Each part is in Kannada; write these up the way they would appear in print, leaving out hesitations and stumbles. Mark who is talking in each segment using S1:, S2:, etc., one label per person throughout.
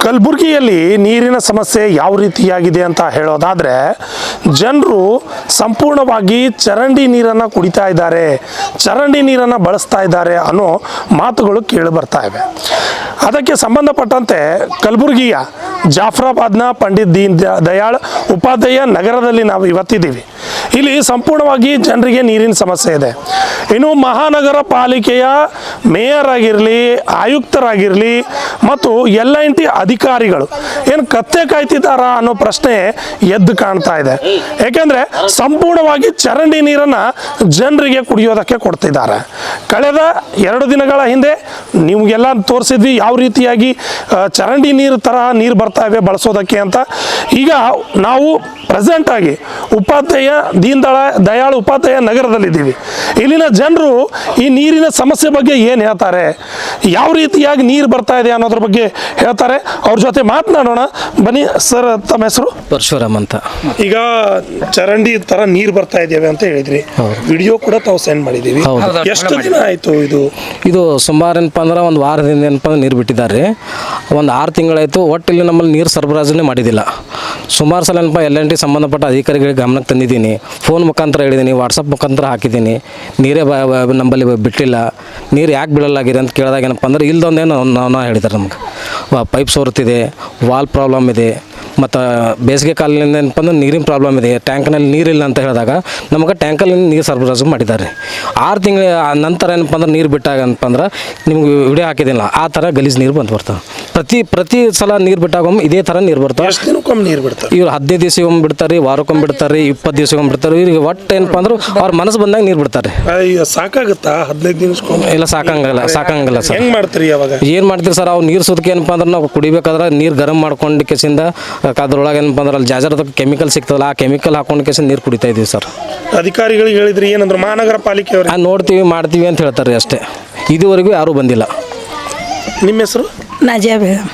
S1: ಕಲಬುರಗಿಯಲ್ಲಿ ನೀರಿನ ಸಮಸ್ಯೆ ಯಾವ ರೀತಿಯಾಗಿದೆ ಅಂತ ಹೇಳೋದಾದರೆ, ಜನರು ಸಂಪೂರ್ಣವಾಗಿ ಚರಂಡಿ ನೀರನ್ನು ಕುಡಿತಾ ಇದ್ದಾರೆ, ಚರಂಡಿ ನೀರನ್ನು ಬಳಸ್ತಾ ಇದ್ದಾರೆ ಅನ್ನೋ ಮಾತುಗಳು ಕೇಳಿ ಬರ್ತಾ ಇವೆ. ಅದಕ್ಕೆ ಸಂಬಂಧಪಟ್ಟಂತೆ ಕಲಬುರಗಿಯ ಜಾಫರಾಬಾದ್ನ ಪಂಡಿತ್ ದೀನ್ ದಯಾಳ್ ಉಪಾಧ್ಯಾಯ ನಗರದಲ್ಲಿ ನಾವು ಇವತ್ತಿದ್ದೀವಿ. ಇಲ್ಲಿ ಸಂಪೂರ್ಣವಾಗಿ ಜನರಿಗೆ ನೀರಿನ ಸಮಸ್ಯೆ ಇದೆ. ಇನ್ನು ಮಹಾನಗರ ಪಾಲಿಕೆಯ ಮೇಯರ್ ಆಗಿರಲಿ, ಆಯುಕ್ತರಾಗಿರಲಿ ಮತ್ತು LNT ಅಧಿಕಾರಿಗಳು ಏನು ಕತ್ತೆ ಕಾಯ್ತಿದ್ದಾರ ಅನ್ನೋ ಪ್ರಶ್ನೆ ಎದ್ದು ಕಾಣ್ತಾ ಇದೆ. ಏಕೆಂದರೆ ಸಂಪೂರ್ಣವಾಗಿ ಚರಂಡಿ ನೀರನ್ನು ಜನರಿಗೆ ಕುಡಿಯೋದಕ್ಕೆ ಕೊಡ್ತಿದ್ದಾರೆ. ಕಳೆದ 2 ದಿನಗಳ ಹಿಂದೆ ನಿಮಗೆಲ್ಲ ತೋರಿಸಿದ್ವಿ ಯಾವ ರೀತಿಯಾಗಿ ಚರಂಡಿ ನೀರು ಥರ ನೀರು ಬರ್ತಾ ಇವೆ ಬಳಸೋದಕ್ಕೆ ಅಂತ. ಈಗ ನಾವು ಪ್ರೆಸೆಂಟ್ ಆಗಿ ಉಪಾಧ್ಯಾಯ ದೀನ್ ದಯಾಳ್ ಉಪಾಧ್ಯಾಯ ನಗರದಲ್ಲಿದ್ದೀವಿ. ಇಲ್ಲಿನ ಜನರು ಈ ನೀರಿನ ಸಮಸ್ಯೆ ಬಗ್ಗೆ ಏನು ಹೇಳ್ತಾರೆ, ಯಾವ ರೀತಿಯಾಗಿ ನೀರು ಬರ್ತಾ ಇದೆ ಅನ್ನೋದ್ರ ಬಗ್ಗೆ ಹೇಳ್ತಾರೆ. ಅವ್ರ ಜೊತೆ ಮಾತನಾಡೋಣ ಬನ್ನಿ. ಸರ್, ತಮ್ಮ ಹೆಸರು?
S2: ಪರಶುರಾಮ್ ಅಂತ.
S1: ಈಗ ಚರಂಡಿ ಥರ ನೀರು ಬರ್ತಾ ಇದ್ದೇವೆ ಅಂತ ಹೇಳಿದ್ರಿ, ವಿಡಿಯೋ ಕೂಡ ತಾವು ಸೆಂಡ್ ಮಾಡಿದ್ದೀವಿ. ಎಷ್ಟು ದಿನ ಆಯಿತು
S2: ಇದು ಸುಮಾರು ಏನಪ್ಪ ಅಂದ್ರೆ ಒಂದು ವಾರದಿಂದ ಏನಪ್ಪ ಅಂದ್ರೆ ನೀರು ಬಿಟ್ಟಿದ್ದಾರೆ. ಒಂದು 6 ತಿಂಗಳಾಯಿತು. ಒಟ್ಟು ಇಲ್ಲಿ ನಮ್ಮಲ್ಲಿ ನೀರು ಸರಬರಾಜನೇ ಮಾಡಿದ್ದಿಲ್ಲ. ಸುಮಾರು ಸಲ ಏನಪ್ಪ LNT ಸಂಬಂಧಪಟ್ಟ ಅಧಿಕಾರಿಗಳಿಗೆ ಗಮನಕ್ಕೆ ತಂದಿದ್ದೀನಿ, ಫೋನ್ ಮುಖಾಂತರ ಹೇಳಿದ್ದೀನಿ, ವಾಟ್ಸಪ್ ಮುಖಾಂತರ ಹಾಕಿದ್ದೀನಿ. ನೀರೇ ನಮ್ಮಲ್ಲಿ ಬಿಟ್ಟಿಲ್ಲ. ನೀರು ಯಾಕೆ ಬೀಳಲಾಗಿದೆ ಅಂತ ಕೇಳಿದಾಗ ಏನಪ್ಪ ಅಂದ್ರೆ ಇಲ್ದೊಂದೇನು ನಾವು ಹೇಳಿದ್ದಾರೆ. ನಮ್ಗೆ ಪೈಪ್ ಸೋರುತ್ತಿದೆ, ವಾಲ್ ಪ್ರಾಬ್ಲಮ್ ಇದೆ, ಮತ್ತು ಬೇಸಿಗೆ ಕಾಲದಿಂದ ಏನಪ್ಪ ಅಂದ್ರೆ ನೀರಿನ ಪ್ರಾಬ್ಲಮ್ ಇದೆ, ಟ್ಯಾಂಕ್ನಲ್ಲಿ ನೀರಿಲ್ಲ ಅಂತ ಹೇಳಿದಾಗ ನಮಗೆ ಟ್ಯಾಂಕಲ್ಲಿ ನೀರು ಸರಬರಾಜು ಮಾಡಿದ್ದಾರೆ. 6 ತಿಂಗಳ ನಂತರ ಏನಪ್ಪ ಅಂದ್ರೆ ನೀರು ಬಿಟ್ಟಾಗ ಏನಪ್ಪ ಅಂದ್ರೆ ನಿಮ್ಗೆ ವಿಡಿಯೋ ಹಾಕಿದಿಲ್ಲ, ಆ ಥರ ಗಲೀಜು ನೀರು ಬಂದು ಬರ್ತವೆ. ಪ್ರತಿ ಸಲ ನೀರು ಬಿಟ್ಟಾಗೊಮ್ಮೆ ಇದೇ ಥರ ನೀರು ಬರ್ತವೆ.
S1: ಎಷ್ಟು ದಿನಕ್ಕೊಮ್ಮೆ ನೀರು ಬಿಡ್ತಾರೆ?
S2: ಇವ್ರು 15 ದಿವಸಕ್ಕೊಮ್ಮೆ ಬಿಡ್ತಾರೆ, ವಾರಕ್ಕೊಮ್ಮೆ ಬಿಡ್ತಾರೆ, 20 ದಿವಸಕ್ಕೊಮ್ಮೆ ಬಿಡ್ತಾರೆ. ಇವ್ರಿಗೆ ಒಟ್ಟು ಏನಪ್ಪ ಅಂದ್ರೆ ಅವ್ರ ಮನಸ್ಸು ಬಂದಾಗ ನೀರು ಬಿಡ್ತಾರೆ.
S1: ಸಾಕಾಗುತ್ತಾ 15 ದಿನಕ್ಕೊಮ್ಮೆ?
S2: ಇಲ್ಲ, ಸಾಕಂಗಿಲ್ಲ ಸರ್.
S1: ಹೆಂಗೆ ಮಾಡ್ತೀರಿ ಅವಾಗ?
S2: ಏನು ಮಾಡ್ತೀರಿ ಸರ್, ಅವ್ರು ನೀರು ಸುದಕ್ಕೆ ಏನಪ್ಪ ಅಂದ್ರೆ ನಾವು ಕುಡಿಬೇಕಾದ್ರೆ ನೀರು ಗರಂ ಮಾಡ್ಕೊಂಡು ಕೆಸಿಂದ ಅದ್ರೊಳಗೆ ಏನಪ್ಪ ಅಂದ್ರೆ ಅಲ್ಲಿ ಜಾಜರದ ಕೆಮಿಕಲ್ ಸಿಗ್ತದಲ್ಲ, ಆ ಕೆಮಿಕಲ್ ಹಾಕೊಂಡು ಕೆಸಿಂದ ನೀರು ಕುಡಿತಾ ಇದ್ದೀವಿ ಸರ್.
S1: ಅಧಿಕಾರಿಗಳಿಗೆ ಹೇಳಿದ್ರಿ ಏನಂದ್ರೆ? ಮಹಾನಗರ ಪಾಲಿಕೆ ಅವರು
S2: ನೋಡ್ತೀವಿ ಮಾಡ್ತೀವಿ ಅಂತ ಹೇಳ್ತಾರೆ ಅಷ್ಟೇ. ಇದುವರೆಗೂ ಯಾರೂ ಬಂದಿಲ್ಲ.
S1: ನಿಮ್ಮ ಹೆಸರು?
S3: नाजिया बेगम।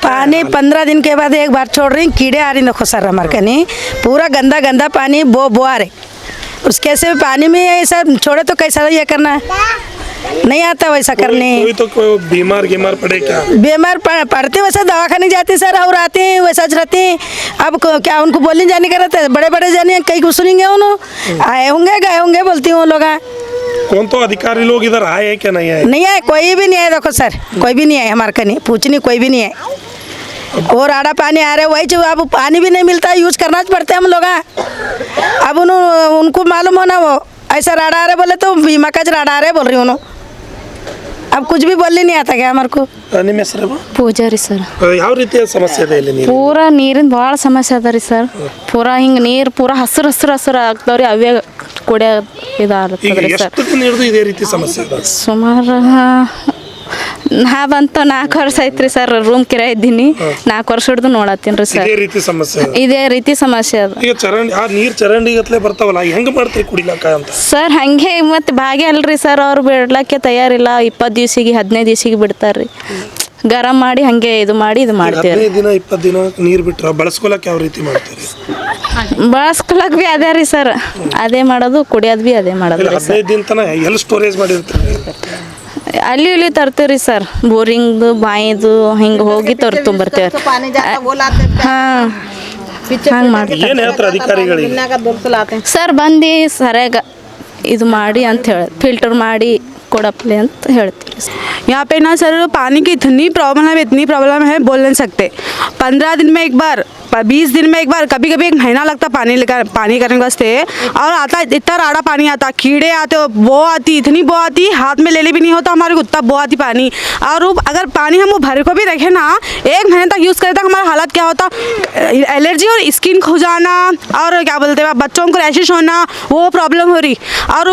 S1: पानी
S3: 15 दिन के बाद एक बार छोड़ रही, कीड़े आ रही देखो सर हमारे कनी, पूरा गंदा पानी बो आ रहे। उसके से पानी में ऐसा छोड़े तो कैसा ये करना है, नहीं आता वैसा करने।
S1: कोई बीमार पड़े क्या?
S3: बीमार पड़ते वैसा दवाखाने जाते सर, और आते हैं वैसा रहते हैं। अब क्या उनको बोलने जाने का रहता है? बड़े जाने कहीं कुछ सुनेंगे, उन्होंने आए होंगे गए होंगे बोलती हूँ लोग।
S1: कौन तो अधिकारी लोग इधर आए क्या नहीं आए?
S3: नहीं आए, कोई भी नहीं आए देखो सर, कोई भी नहीं आए हमारे कनी पूछने, कोई भी नहीं आए। और आड़ा पानी आ रहा है वही जो, अब पानी भी नहीं मिलता, यूज़ करना पड़ता है हम लोग। अब उनको मालूम होना, वो ऐसा राड़ा आ रहा बोले तो बीमा का राड़ा आ रहा है बोल रही हूँ। अब कुछ भी बोलने नहीं आता क्या हमारे को?
S1: ನಿಮ್ಮ ಹೆಸರು?
S4: ಪೂಜಾರಿ ಸರ್.
S1: ಯಾವ ರೀತಿಯ ಸಮಸ್ಯೆ ಇದೆ ಇಲ್ಲಿ?
S4: ಪೂರಾ ನೀರಿನ ಭಾಳ ಸಮಸ್ಯೆ ಅದ ರೀ ಸರ್. ಪೂರಾ ಹಿಂಗೆ ನೀರು ಪೂರಾ ಹಸಿರು ಆಗ್ತಾವ್ರಿ, ಅವೇ ಕುಡಿಯೋ ಇದಾಗ್ತದ್ರಿ ಸರ್.
S1: ಎಷ್ಟು ದಿನ ಹಿಡಿದು ಇದೇ ರೀತಿ ಸಮಸ್ಯೆ ಇದೆ?
S4: ಸುಮಾರು ನಾ ಬಂತು 4 ವರ್ಷ ಐತ್ರಿ ಸರ್. ರೂಮ್ ಕಿರಾಯ ಇದ್ದೀನಿ, 4 ವರ್ಷ ಹಿಡಿದು ನೋಡತ್ತೀನಿ ರೀ ಸರ್. ಇದೇ ರೀತಿ ಸಮಸ್ಯೆ ಅದ.
S1: ಈಗ ನೀರು ಚರಂಡಿ ಗತ್ಲೆ ಬರ್ತಾವಲ್ಲ, ಹೆಂಗೆ ಮಾಡ್ತೀವಿ ಕುಡಿಲಕ್ಕ ಅಂತ?
S4: ಸರ್ ಹಂಗೆ ಮತ್ತೆ ಭಾಗ್ಯ ಅಲ್ರಿ ಸರ್, ಅವ್ರು ಬಿಡ್ಲಕ್ಕೆ ತಯಾರಿಲ್ಲ. 20 ದಿವಸಿಗೆ 15 ದಿವಸಿಗೆ ಬಿಡ್ತಾರ್ರಿ. ಗರಂ ಮಾಡಿ ಹಂಗೆ ಇದು ಮಾಡ್ತೀವಿ.
S1: 15 ದಿನ 20 ದಿನ ನೀರು ಬಿಟ್ರೆ ಬಳಸ್ಕೊಳಕ್ಕೆ ಯಾವ ರೀತಿ ಮಾಡ್ತೀರಿ?
S4: ಬಳಸ್ಕೊಳಕ್ ಬಿ ಅದೇ ರೀ ಸರ್, ಅದೇ ಮಾಡೋದು, ಕುಡಿಯೋದು ಬಿ ಅದೇ ಮಾಡೋದು.
S1: 15 ದಿನ ತನಕ ಎಲ್ಲಿ ಸ್ಟೋರೇಜ್ ಮಾಡಿರ್ತೀರಿ?
S4: ಅಲ್ಲಿ ಇಲ್ಲಿ ತರ್ತೀವಿ ಸರ್, ಬೋರಿಂಗ್ದು ಬಾಯಿದು ಹಿಂಗೆ ಹೋಗಿ ತೊಂಬರ್ತೇವೆ. ಹಾಂ, ಹಂಗೆ ಮಾಡ್ತೀವಿ.
S1: ಏನು ಹೇಳ್ತಾರೆ ಅಧಿಕಾರಿಗಳಿಗೆ?
S4: ಸರ್ ಬಂದು ಸರಿಯಾಗಿ ಇದು ಮಾಡಿ ಅಂತ ಹೇಳಿ ಫಿಲ್ಟರ್ ಮಾಡಿ ಕೊಡಪ್ಲೆ ಅಂತ ಹೇಳ್ತೀವಿ.
S5: यहाँ पे ना सर पानी की इतनी प्रॉब्लम है बोल नहीं सकते। 15 दिन में एक बार, 20 दिन में एक बार, कभी कभी 1 महीना लगता पानी करने वास्ते। और आता इतना राड़ा पानी आता, कीड़े आते, बो आती, इतनी बो आती, हाथ में ले भी नहीं होता हमारे को, उतना बो आती पानी। और अगर पानी हम वो भर को भी रखें ना, 1 महीने तक यूज़ करे तक हमारा हालत क्या होता, एलर्जी और स्किन खो जाना, और क्या बोलते हैं बच्चों को रैशेस होना, वो प्रॉब्लम हो रही। और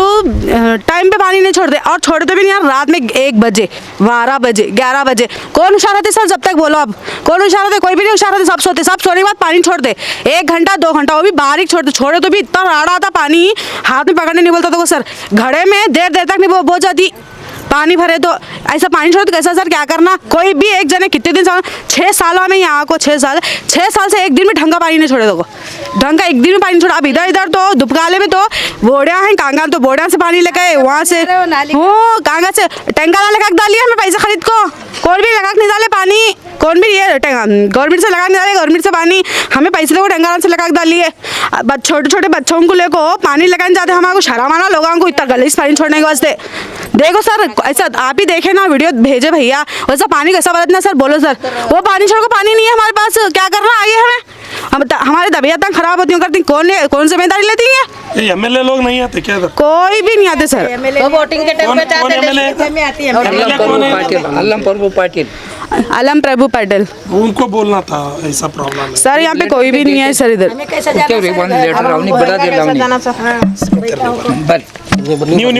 S5: टाइम पे पानी नहीं छोड़ते, और छोड़ते भी नहीं यार। रात में 1 बजे, 12 बजे, 11 बजे कौन हुशार रहते सर? जब तक बोलो अब कौन हुशार रहते? कोई भी नहीं हुशार रहते, सब सोते। सब सोने के बाद पानी छोड़ दे, 1 घंटा 2 घंटा, वो भी बारीक छोड़े तो भी इतना राड़ा आता पानी, हाथ में पकड़ने नहीं बोलता तो सर। घड़े में देर तक नहीं बोझ जाती, पानी भरे तो ऐसा पानी छोड़ो तो कैसा सर, क्या करना? कोई भी एक जने कितने दिन से 6 सालों में यहाँ को 6 साल से एक दिन में ढंग का पानी नहीं छोड़े देखो, ढंग का एक दिन में पानी छोड़ा। अब इधर तो दुपकाले में तो बोड़िया हैं, कांगा तो बोड़िया से पानी लेके वहाँ से कांगा से टैंकर वाले लगा डालिए हमें पैसे खरीद को, कौन भी लगा नहीं डाले पानी, कौन भी ये गवर्नमेंट से लगा नहीं डाले, गवर्नमेंट से पानी हमें पैसे देखो टैंकर से लगा डालिए। छोटे छोटे बच्चों को लेको पानी लगाने जाते, हमारे को शर्म आना लोगों को इतना गलीज पानी छोड़ने के वास्ते। देखो सर ऐसा आप ही देखे ना, वीडियो भेजे भैया, वैसा पानी कैसा बरतना सर, बोलो सर। वो पानी छोड़ को पानी नहीं है हमारे पास, क्या करना आगे हमें? हमारी तबीयत खराब होती करती, कौन जिम्मेदारी लेती है?
S1: एमएलए लोग नहीं आते क्या इधर?
S5: कोई भी नहीं आते सर।
S3: वो वोटिंग के टाइम पे जाते हैं में आती है।
S5: अलम प्रभु पाटिल
S1: उनको बोलना था ऐसा प्रॉब्लम है
S5: सर, यहाँ पे कोई भी नहीं है सर इधर।
S3: कैसे जाना
S1: ನೀವು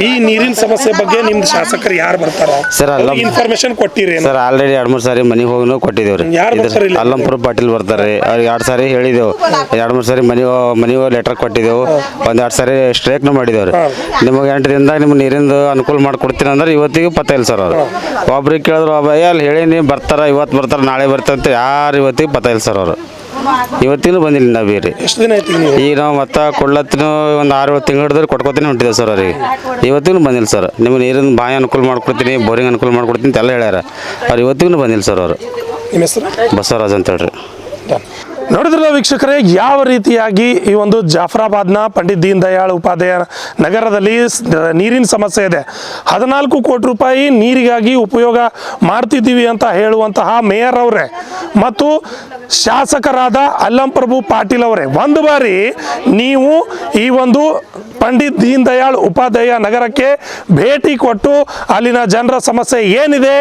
S1: ಈ ನೀರಿನ ಸಮಸ್ಯೆ ಬಗ್ಗೆ ನಿಮ್ದು ಶಾಸಕರು ಯಾರು ಬರ್ತಾರೋ
S6: ಸರ್
S1: ಇನ್ಫಾರ್ಮೇಶನ್ ಕೊಟ್ಟಿರಿ
S6: ಸರ್ ಆಲ್ರೆಡಿ 2-3 ಸಾರಿ ಮನೆಗೆ ಹೋಗಿ ಕೊಟ್ಟಿದ್ದೇವ್ರಿ.
S1: ಯಾರು ಬರ್ತಾರೆ ಇಲ್ಲಿ?
S6: ಅಲ್ಲಂಪುರ ಪಾಟೀಲ್ ಬರ್ತಾರೆ, ಅವ್ರಿಗೆ 2 ಸಾರಿ ಹೇಳಿದೆವು, 2-3 ಸಾರಿ ಮನೆಗೆ ಲೆಟರ್ ಕೊಟ್ಟಿದ್ದೆವು, 1-2 ಸಾರಿ ಸ್ಟ್ರೈಕ್ನು ಮಾಡಿದೇವ್ರಿ. ನಿಮಗೆ 8 ದಿನದಾಗ ನಿಮ್ಗೆ ನೀರಿಂದು ಅನುಕೂಲ ಮಾಡ್ಕೊಡ್ತೀನಿ ಅಂದ್ರೆ ಇವತ್ತಿಗೆ ಪತ್ತ ಇಲ್ಲ ಸರ್. ಅವರು ಒಬ್ರಿಗೆ ಕೇಳಿದ್ರು ಭಯ ಅಲ್ಲಿ ಹೇಳೀನಿ ಬರ್ತಾರ, ಇವತ್ತು ಬರ್ತಾರೆ ನಾಳೆ ಬರ್ತಾರೆ ಅಂತ, ಯಾರು ಇವತ್ತಿಗೆ ಪತ್ತ ಇಲ್ಲ ಸರ್. ಅವರು ಇವತ್ತಿಗೂ ಬಂದಿಲ್ಲ ನಾವು ಬೇರೆ.
S1: ಎಷ್ಟು ದಿನ ಆಯ್ತು ನೀವು?
S6: ಈಗ ನಾವು ಮತ್ತೆ ಕೊಡ್ಲತ್ತಿನ ಒಂದು 6-7 ತಿಂಗಳು ಹಿಡಿದ್ರೆ ಕೊಟ್ಕೋತೀನಿ ಹೊಂಟಿದ್ದೇವೆ ಸರ್. ಅವರಿಗೆ ಇವತ್ತಿಗೂ ಬಂದಿಲ್ಲ ಸರ್. ನಿಮ್ಗೆ ನೀರಿನ ಬಾಯಿ ಅನುಕೂಲ ಮಾಡ್ಕೊಡ್ತೀನಿ, ಬೋರಿಂಗ್ ಅನುಕೂಲ ಮಾಡ್ಕೊಡ್ತೀನಿ ಅಂತ ಎಲ್ಲ ಹೇಳ್ಯಾರ. ಅವ್ರು ಇವತ್ತಿಗೂ ಬಂದಿಲ್ಲ ಸರ್. ಅವರು
S1: ನಿಮ್ಮ ಹೆಸರು?
S6: ಬಸವರಾಜ್ ಅಂತ ಹೇಳ್ರಿ.
S1: ನೋಡಿದ್ರಲ್ಲ ವೀಕ್ಷಕರೇ, ಯಾವ ರೀತಿಯಾಗಿ ಈ ಒಂದು ಜಾಫರಾಬಾದ್ನ ಪಂಡಿತ್ ದೀನ್ ದಯಾಳ್ ಉಪಾಧ್ಯಾಯ ನಗರದಲ್ಲಿ ನೀರಿನ ಸಮಸ್ಯೆ ಇದೆ. 14 ಕೋಟಿ ರೂಪಾಯಿ ನೀರಿಗಾಗಿ ಉಪಯೋಗ ಮಾಡ್ತಿದ್ದೀವಿ ಅಂತ ಹೇಳುವಂತಹ ಮೇಯರ್ ಅವರೇ ಮತ್ತು ಶಾಸಕರಾದ ಅಲ್ಲಂ ಪ್ರಭು ಪಾಟೀಲ್ ಅವರೇ, ಒಂದು ಬಾರಿ ನೀವು ಈ ಒಂದು ಪಂಡಿತ್ ದೀನ್ ದಯಾಳ್ ಉಪಾಧ್ಯಾಯ ನಗರಕ್ಕೆ ಭೇಟಿ ಕೊಟ್ಟು ಅಲ್ಲಿನ ಜನರ ಸಮಸ್ಯೆ ಏನಿದೆ,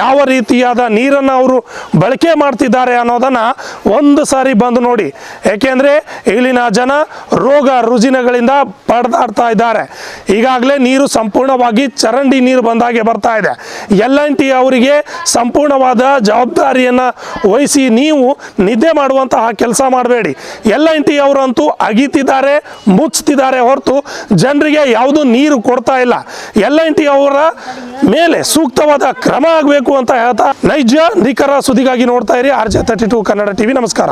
S1: ಯಾವ ರೀತಿಯಾದ ನೀರನ್ನು ಅವರು ಬಳಕೆ ಮಾಡ್ತಿದ್ದಾರೆ ಅನ್ನೋದನ್ನು ಒಂದು ಸಾರಿ ಬಂದು ನೋಡಿ. ಏಕೆಂದರೆ ಇಲ್ಲಿನ ಜನ ರೋಗ ರುಜಿನಗಳಿಂದ ಪರದಾಡ್ತಾ ಇದ್ದಾರೆ. ಈಗಾಗಲೇ ನೀರು ಸಂಪೂರ್ಣವಾಗಿ ಚರಂಡಿ ನೀರು ಬಂದಾಗೆ ಬರ್ತಾ ಇದೆ. LNT ಅವರಿಗೆ ಸಂಪೂರ್ಣವಾದ ಜವಾಬ್ದಾರಿಯನ್ನು ವಹಿಸಿ ನೀವು ನಿದ್ದೆ ಮಾಡುವಂತಹ ಕೆಲಸ ಮಾಡಬೇಡಿ. LNT ಅವರಂತೂ ಅಗೀತಿದ್ದಾರೆ, ಮುಚ್ಚುತ್ತಿದ್ದಾರೆ ಹೊರತು ಜನರಿಗೆ ಯಾವುದೂ ನೀರು ಕೊಡ್ತಾ ಇಲ್ಲ. LNT ಅವರ ಮೇಲೆ ಸೂಕ್ತವಾದ ಕ್ರಮ ಆಗಬೇಕು ಅಂತ ಹೇಳ್ತಾ, ನೈಜ ನಿಖರ ಸುದ್ದಿಗಾಗಿ ನೋಡ್ತಾ ಇರಿ RJ32 ಕನ್ನಡ TV. ನಮಸ್ಕಾರ.